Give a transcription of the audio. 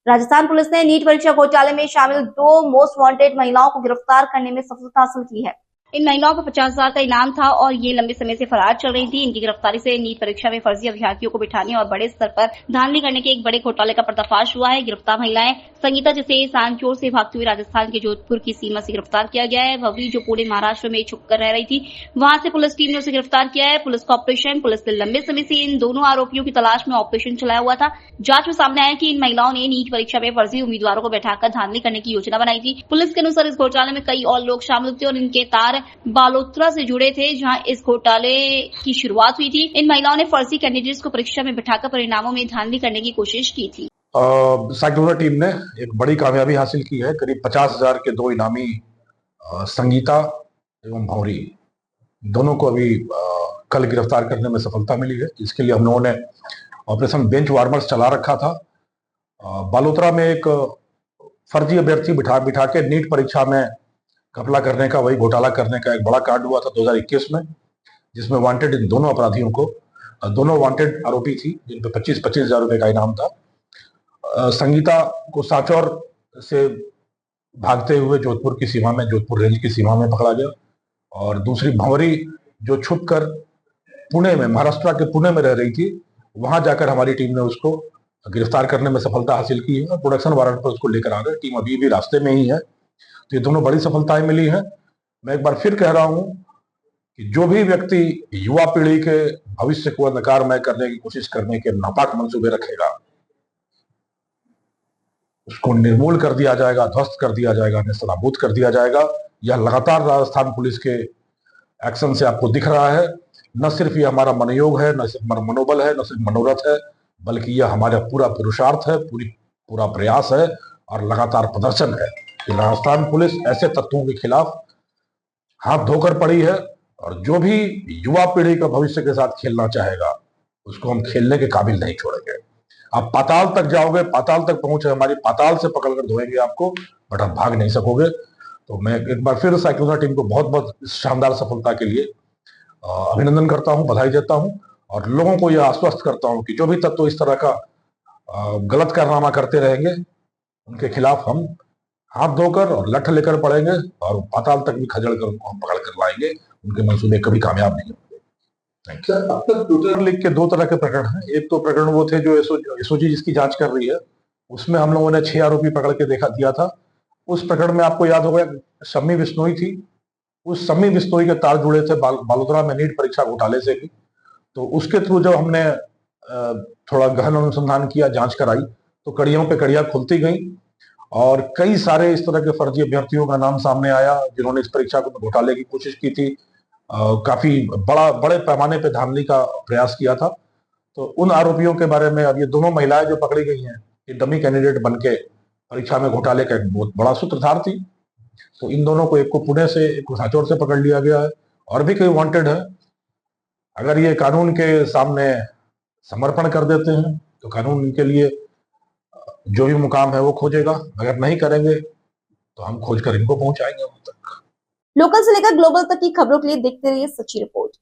Rajasthan police ने NEET परीक्षा घोटाले में शामिल 2 मोस्ट वांटेड महिलाओं को गिरफ्तार करने में सफलता हासिल की है। इन महिलाओं को 50,000 का इनाम था और ये लंबे समय से फरार चल रही थी। इनकी गिरफ्तारी से नीट परीक्षा में फर्जी अभ्यर्थियों को बिठाने और बड़े स्तर पर धांधली करने के एक बड़े घोटाले का पर्दाफाश हुआ है। गिरफ्तार महिलाएं संगीता, जिसे सांचौर से भागते हुए राजस्थान के जोधपुर की सीमा से गिरफ्तार किया गया है। भवरी, जो पुणे महाराष्ट्र में छुपकर रह रही थी, वहां से पुलिस टीम ने उसे गिरफ्तार किया है। पुलिस ने लंबे समय से इन दोनों आरोपियों की तलाश में ऑपरेशन चलाया हुआ था। जांच में सामने आया कि इन महिलाओं ने नीट परीक्षा में फर्जी उम्मीदवारों को बैठाकर धांधली करने की योजना बनाई थी। पुलिस के अनुसार इस घोटाले में कई और लोग शामिल थे और इनके तार बालोतरा से जुड़े थे, जहां इस घोटाले की शुरुआत हुई थी। इन महिलाओं ने फर्जी कैंडिडेट्स को परीक्षा में बिठाकर परिणामों में धांधली करने की कोशिश की थी। साइक्लोना टीम ने एक बड़ी कामयाबी हासिल की है। करीब 50,000 के 2 इनामी संगीता एवं भौरी दोनों को अभी कल गिरफ्तार करने में सफलता मिली है। इसके लिए हम लोगों ने ऑपरेशन बेंच वार्मर्स चला रखा था। बालोतरा में एक फर्जी अभ्यर्थी बिठा के नीट परीक्षा में घपला करने का, वही घोटाला करने का एक बड़ा कांड हुआ था 2021 में, जिसमें वांटेड इन दोनों अपराधियों को, दोनों वांटेड आरोपी थी, जिन पे 25-25 हजार रुपए का इनाम था। संगीता को सांचौर से भागते हुए जोधपुर की सीमा में, जोधपुर रेंज की सीमा में पकड़ा गया। और दूसरी भंवरी, जो छुपकर पुणे में, महाराष्ट्र के पुणे में रह रही थी, वहां जाकर हमारी टीम ने उसको गिरफ्तार करने में सफलता हासिल की है और प्रोडक्शन वारंट पर उसको लेकर आ रहे हैं। टीम अभी भी रास्ते में ही है। तो ये दोनों बड़ी सफलताएं मिली हैं। मैं एक बार फिर कह रहा हूं कि जो भी व्यक्ति युवा पीढ़ी के भविष्य को अंधकारमय करने की कोशिश करने के नापाक मंसूबे रखेगा, उसको निर्मूल कर दिया जाएगा, ध्वस्त कर दिया जाएगा, नेस्तनाबूद कर दिया जाएगा। यह लगातार राजस्थान पुलिस के एक्शन से आपको दिख रहा है। न सिर्फ ये हमारा मनोयोग है, न सिर्फ हमारा मनोबल है, न सिर्फ मनोरथ है, बल्कि यह हमारा पूरा पुरुषार्थ है, पूरा प्रयास है और लगातार प्रदर्शन है कि राजस्थान पुलिस ऐसे तत्वों के खिलाफ हाथ धोकर पड़ी है। और जो भी युवा पीढ़ी का भविष्य के साथ खेलना चाहेगा, उसको हम खेलने के काबिल नहीं छोड़ेंगे। आप पाताल तक जाओगे, पाताल तक पहुंचे, हमारी पाताल से पकड़कर धोएंगे आपको, बट आप भाग नहीं सकोगे। तो मैं एक बार फिर साइक्लोना टीम को बहुत बहुत इस शानदार सफलता के लिए अभिनंदन करता हूं, बधाई देता हूं और लोगों को यह आश्वस्त करता हूं कि जो भी तत्व इस तरह का गलत कारनामा करते रहेंगे, उनके खिलाफ हम हाथ धोकर और लठ लेकर पड़ेंगे और पाताल तक भी खजड़ कर उनको हम पकड़ कर लाएंगे। उनके मंसूबे कभी कामयाब नहीं होंगे। सर, अब तक टोटल लिख के 2 तरह के प्रकरण हैं। एक तो प्रकरण वो थे जो एसओजी जिसकी जांच कर रही है, उसमें हम लोगों ने 6 आरोपी पकड़ के दिया था। उस प्रकरण में आपको याद होगा शम्मी बिश्नोई थी। उस शम्मी बिश्नोई के तार जुड़े थे बालोतरा में नीट परीक्षा घोटाले से भी। तो उसके थ्रू जब हमने थोड़ा गहन अनुसंधान किया, जांच कराई, तो कड़ियों पे कड़ियां खुलती गई और कई सारे इस तरह के फर्जी अभ्यर्थियों का नाम सामने आया जिन्होंने इस परीक्षा को घोटाले की कोशिश की थी। काफी बड़े पैमाने पे धांधली का प्रयास किया था। तो उन आरोपियों के बारे में अब ये दोनों महिलाएं जो पकड़ी गई हैं, ये डमी कैंडिडेट बनके परीक्षा में घोटाले का एक बहुत बड़ा सूत्रधार थी। तो इन दोनों को, एक को पुणे से, एक को सांचौर से पकड़ लिया गया है और भी कई वांटेड है। अगर ये कानून के सामने समर्पण कर देते हैं तो कानून इनके लिए जो भी मुकाम है वो खोजेगा। अगर नहीं करेंगे तो हम खोज कर इनको पहुंचाएंगे वहां तक। लोकल से लेकर ग्लोबल तक की खबरों के लिए देखते रहिए सच्ची रिपोर्ट।